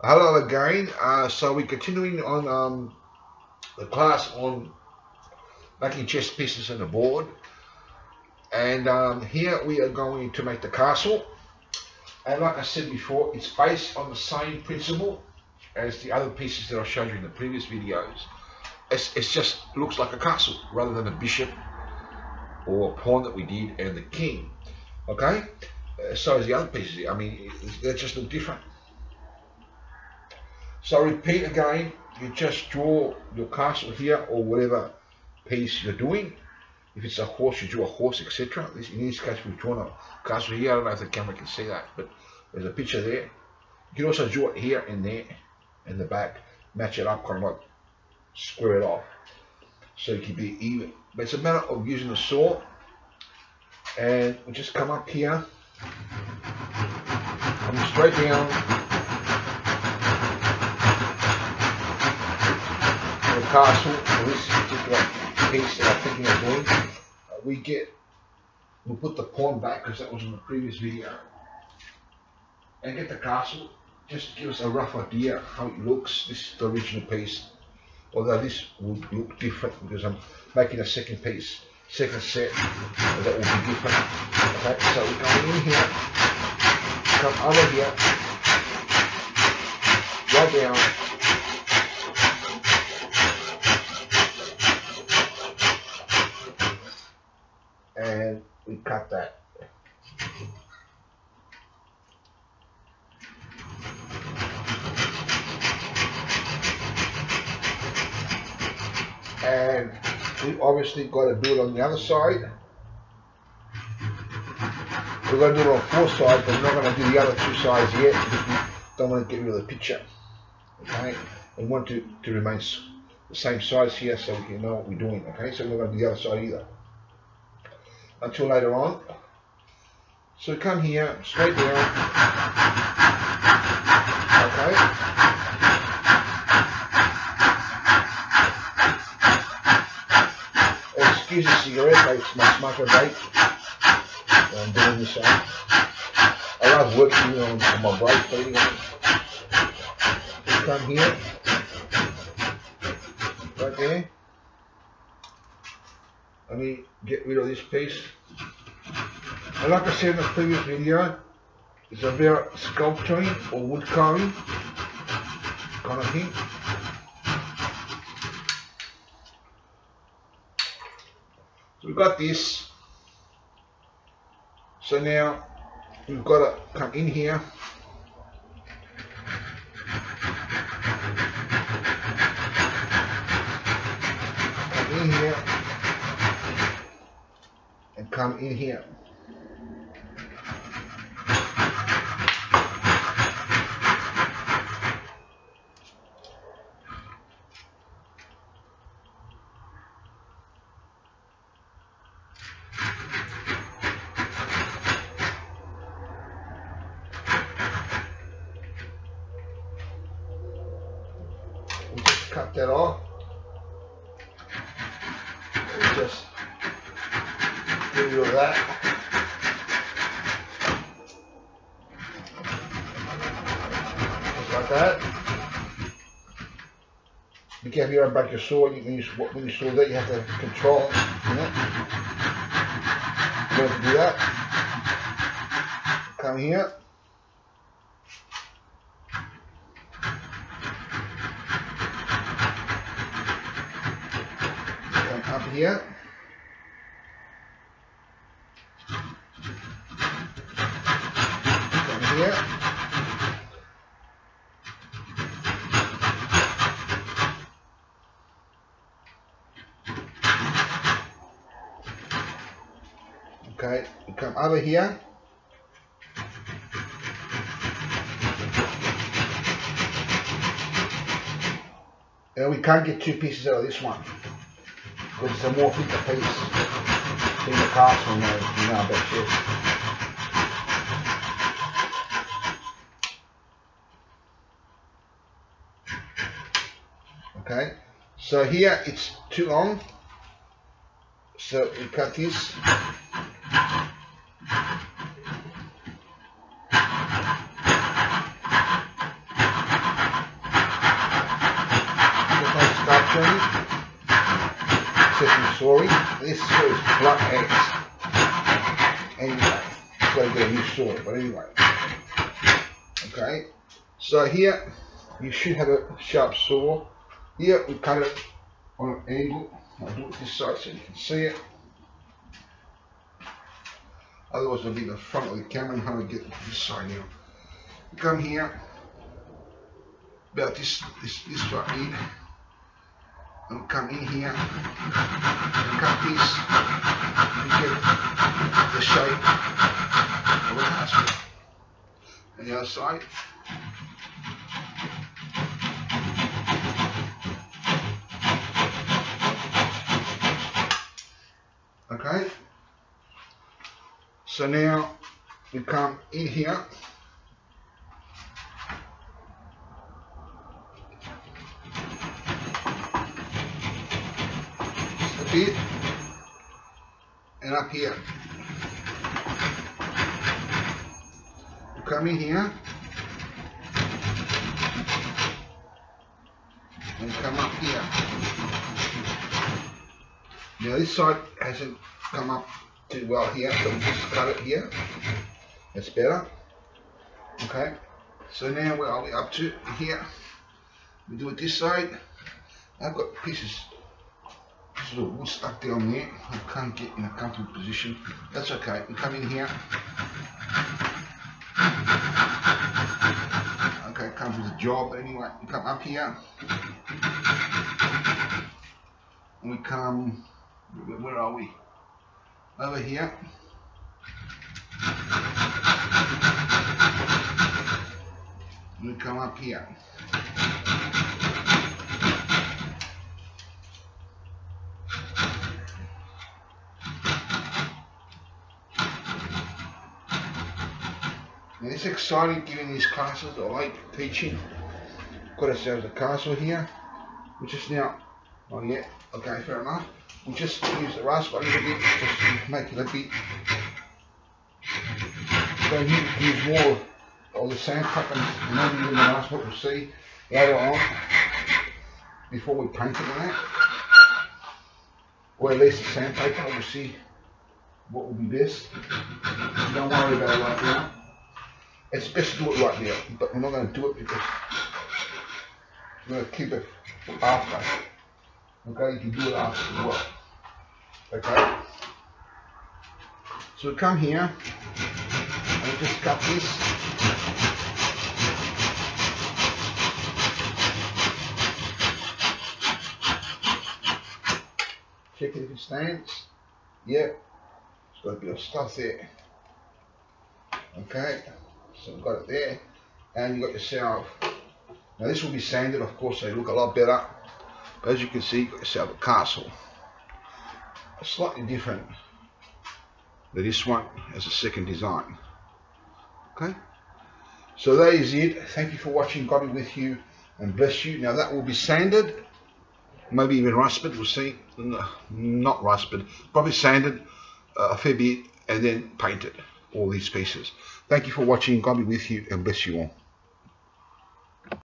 Hello again. So we're continuing on the class on making chess pieces on the board, and here we are going to make the castle. And like I said before, it's based on the same principle as the other pieces that I showed you in the previous videos. It's just looks like a castle rather than a bishop or a pawn that we did and the king. Okay, so as the other pieces. I mean, they just look different. So repeat again, you just draw your castle here or whatever piece you're doing. If it's a horse, you draw a horse, etc. In this case, we've drawn a castle here. I don't know if the camera can see that, but there's a picture there. You can also draw it here and there in the back, match it up, kind of like square it off, so you can be even. But it's a matter of using the saw, and we just come up here, come straight down, the castle for this particular piece that I'm thinking of doing. We'll put the pawn back because that was in the previous video, and get the castle just to give us a rough idea how it looks. This is the original piece, although this would look different because I'm making a second piece, second set, that will be different. Okay, so we're going in here, come over here, right down, and we cut that. And we obviously got to do it on the other side. We're going to do it on four sides, but we're not going to do the other two sides yet because we don't want to get rid of the picture. Okay, we want to remain the same size here so we can know what we're doing. Okay, so we're not going to do the other side either until later on. So we come here, straight down. Okay. Excuse the cigarette, it's my smoker break. I'm doing this on. I love working on my break, but anyway. Just come here, right there. Let me get rid of this piece. And like I said in the previous video, it's a very sculpturing or wood carving kind of thing. So we've got this. So now we've got to come in here, and come in here. We just cut that off. We just get rid of that. Just like that. Be careful you don't break your sword. When you saw that, you have to control it. You know? You have to do that. Come here. Come up here. Come here. Okay, we come over here. And we can't get two pieces out of this one because it's a more thicker piece than the castle, you know about chess. Okay, so here it's too long, so we cut this. screen. Sesame sorry. This saw is blunt edge. Anyway, so you get a new saw, but anyway. Okay, so here you should have a sharp saw. Here we cut it on an angle. I'll do it this side so you can see it. Otherwise it'll be in the front of the camera and how to get this side now. You come here, about this right here, and come in here, and cut this, and get the shape of a karsel. And the other side. Okay, so now we come in here, just a bit, and up here. We come in here, and come up here. Now this side hasn't come up too well here, so we just cut it here. That's better. Okay, so now where are we up to? Here. We do it this side. I've got pieces of wood stuck down there. I can't get in a comfortable position. That's okay. We come in here. Okay, it comes with a job. But anyway, we come up here. And we come, where are we? Over here. And we come up here. Now it's exciting giving these classes. I like teaching. Got ourselves a karsel here, which is now, oh yeah, okay, fair enough. We'll just use the rasp a little bit, just to make it a bit. So you use more of the sandpaper and maybe even the rasp, what we'll see later on, before we paint it on that. Or at least the sandpaper, we'll see what will be best. Don't worry about it right now. It's best to do it right now, but we're not going to do it because we're going to keep it after. Okay, you can do it after as well. Okay, so we come here and just cut this. Check it if it stands. Yep, it's got a bit of stuff there. Okay, so we've got it there, and you've got yourself. Now this will be sanded, of course, so you look a lot better. But as you can see, you've got yourself a karsel. Slightly different than this one as a second design. Okay, so that is it. Thank you for watching. God be with you and bless you. Now that will be sanded, maybe even rasped. We'll see. No, not rasped, probably sanded a fair bit and then painted all these pieces. Thank you for watching. God be with you and bless you all.